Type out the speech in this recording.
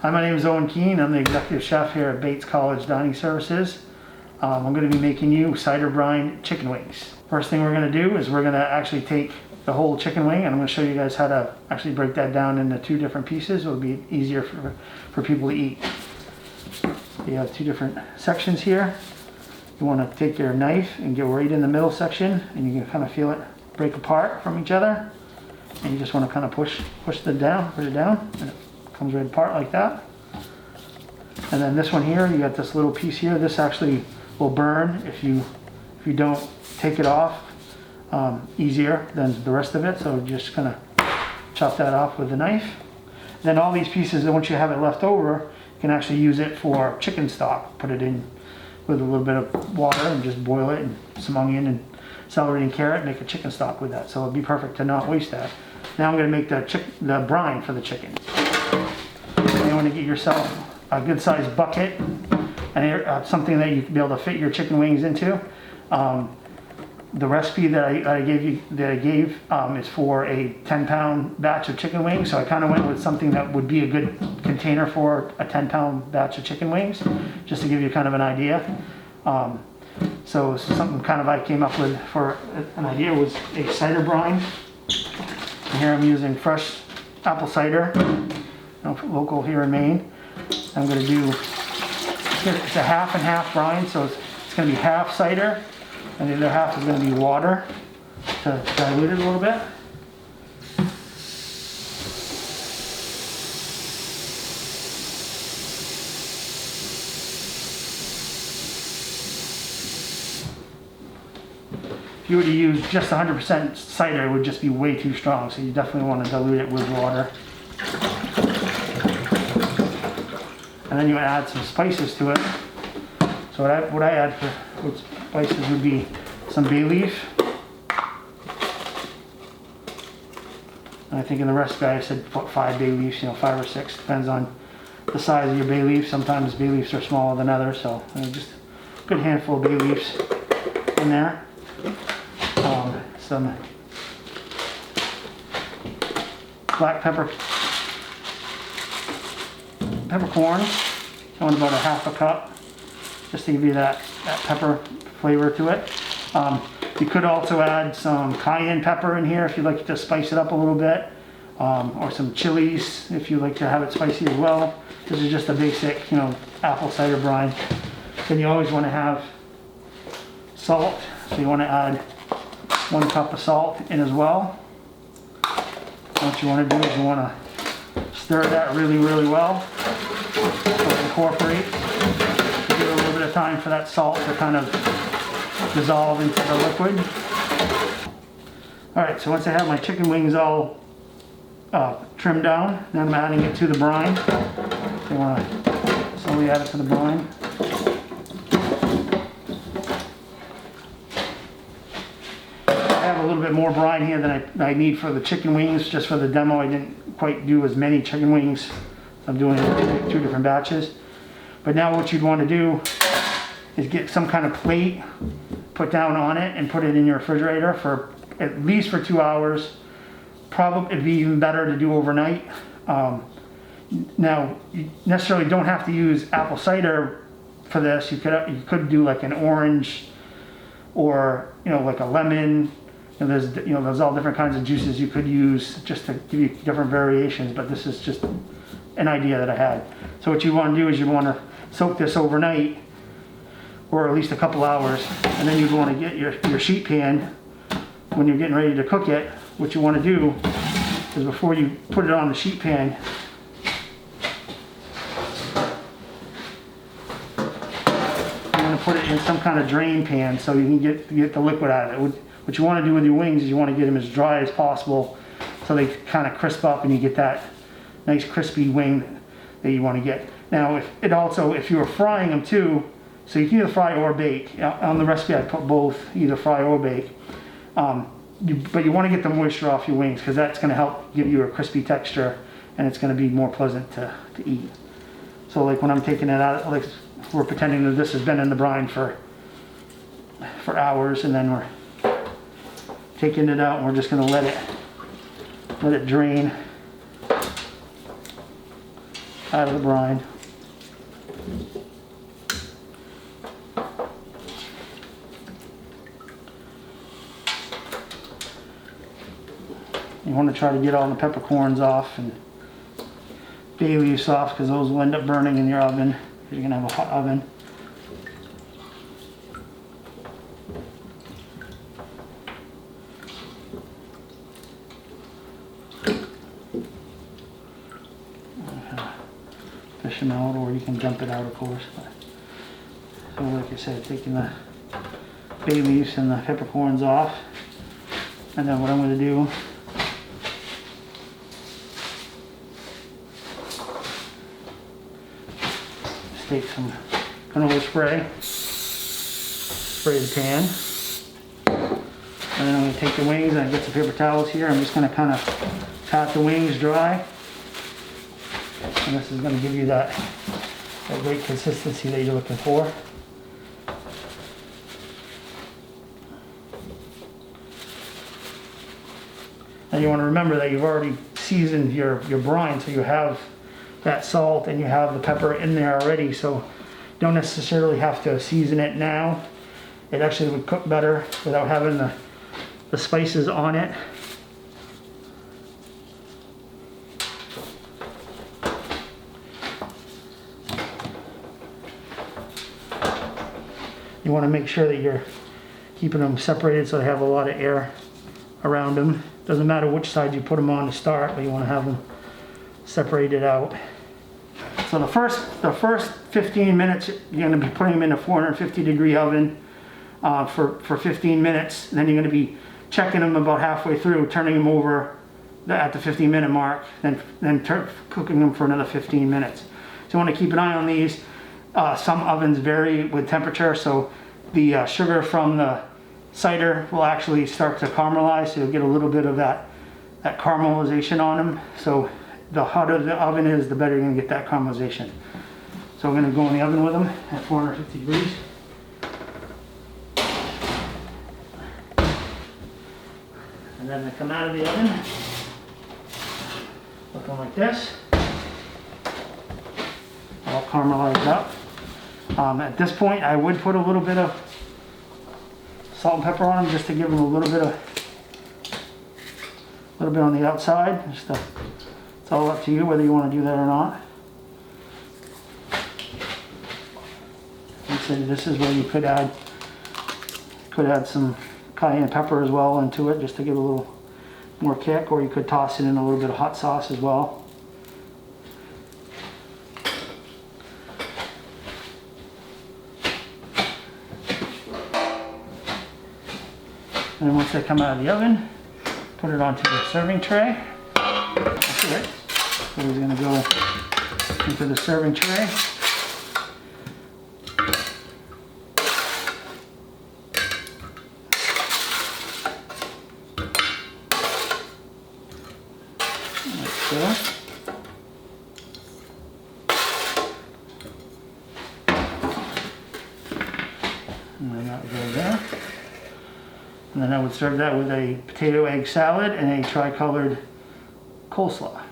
Hi, my name is Owen Keene. I'm the executive chef here at Bates College Dining Services. I'm going to be making you cider brine chicken wings. First thing we're going to do is we're going to actually take the whole chicken wing, and I'm going to show you guys how to actually break that down into two different pieces. It'll be easier for people to eat. You have two different sections here. You want to take your knife and go right in the middle section, and you can kind of feel it break apart from each other. And you just want to kind of push it down, and it comes right apart like that. And then this one here, you got this little piece here. This actually will burn if you don't take it off easier than the rest of it. So just kind of chop that off with a knife. Then all these pieces, once you have it left over, you can actually use it for chicken stock. Put it in with a little bit of water and just boil it, and some onion and celery and carrot, make a chicken stock with that. So it'd be perfect to not waste that. Now I'm going to make the brine for the chicken. You want to get yourself a good sized bucket and something that you can be able to fit your chicken wings into. The recipe that I gave is for a 10-pound batch of chicken wings. So I kind of went with something that would be a good container for a 10-pound batch of chicken wings, just to give you kind of an idea. So something kind of I came up with for an idea was a cider brine. And here I'm using fresh apple cider, local here in Maine. I'm going to do, it's a half and half brine, so it's going to be half cider, and the other half is going to be water to dilute it a little bit. If you were to use just 100% cider, it would just be way too strong, so you definitely want to dilute it with water. And then you add some spices to it. So what I add for spices would be some bay leaf. And I think in the recipe I said put 5 bay leaves, 5 or 6, depends on the size of your bay leaf. Sometimes bay leaves are smaller than others, so just a good handful of bay leaves in there. Some black peppercorns. I want about a half a cup, just to give you that pepper flavor to it. You could also add some cayenne pepper in here if you'd like to spice it up a little bit, or some chilies if you like to have it spicy as well. This is just a basic, apple cider brine. Then you always want to have salt, so you want to add 1 cup of salt in as well. What you want to do is you want to stir that really, really well. So incorporate. Give it a little bit of time for that salt to kind of dissolve into the liquid. Alright, so once I have my chicken wings all trimmed down, then I'm adding it to the brine. So you want to slowly add it to the brine. I have a little bit more brine here than I need for the chicken wings. Just for the demo, I didn't quite do as many chicken wings. I'm doing 2 different batches. But now what you'd want to do is get some kind of plate, put down on it, and put it in your refrigerator for at least for 2 hours. Probably it'd be even better to do overnight. Now you necessarily don't have to use apple cider for this. You could do like an orange, or like a lemon. There's all different kinds of juices you could use just to give you different variations, but this is just an idea that I had. So what you want to do is you want to soak this overnight, or at least a couple hours, and then you want to get your sheet pan when you're getting ready to cook it. What you want to do is before you put it on the sheet pan, you want to put it in some kind of drain pan so you can get the liquid out of it. What you want to do with your wings is you want to get them as dry as possible so they kind of crisp up and you get that nice crispy wing that you want to get. Now if you were frying them too, so you can either fry or bake. On the recipe I put both, either fry or bake. But you want to get the moisture off your wings, because that's going to help give you a crispy texture, and it's going to be more pleasant to eat. So like when I'm taking it out, like we're pretending that this has been in the brine for hours, and then we're taking it out and we're just going to let it drain. out of the brine. You want to try to get all the peppercorns off and bay leaves off, because those will end up burning in your oven. You're going to have a hot oven. Fish them out, or you can dump it out, of course. So like I said, taking the bay leaves and the peppercorns off, and then what I'm going to do is take some canola spray the pan, and then I'm going to take the wings, and I get some paper towels here. I'm just going to kind of pat the wings dry. And this is going to give you that great consistency that you're looking for. Now you want to remember that you've already seasoned your brine, so you have that salt and you have the pepper in there already, so you don't necessarily have to season it now. It actually would cook better without having the spices on it. You want to make sure that you're keeping them separated so they have a lot of air around them. Doesn't matter which side you put them on to start, but you want to have them separated out. So the first 15 minutes, you're going to be putting them in a 450-degree oven for 15 minutes. Then you're going to be checking them about halfway through, turning them over at the 15-minute mark, then cooking them for another 15 minutes. So you want to keep an eye on these. Some ovens vary with temperature, so the sugar from the cider will actually start to caramelize, so you'll get a little bit of that caramelization on them. So the hotter the oven is, the better you're going to get that caramelization. So I'm going to go in the oven with them at 450 degrees. And then they come out of the oven looking like this, all caramelized up. At this point, I would put a little bit of salt and pepper on them, just to give them a little bit on the outside. It's all up to you whether you want to do that or not. Like I said, this is where you could add some cayenne pepper as well into it, just to give a little more kick, or you could toss it in a little bit of hot sauce as well. And then once they come out of the oven, put it onto the serving tray. That's it. So it's going to go into the serving tray. Like so. And then that will go there. And then I would serve that with a potato egg salad and a tri-colored coleslaw.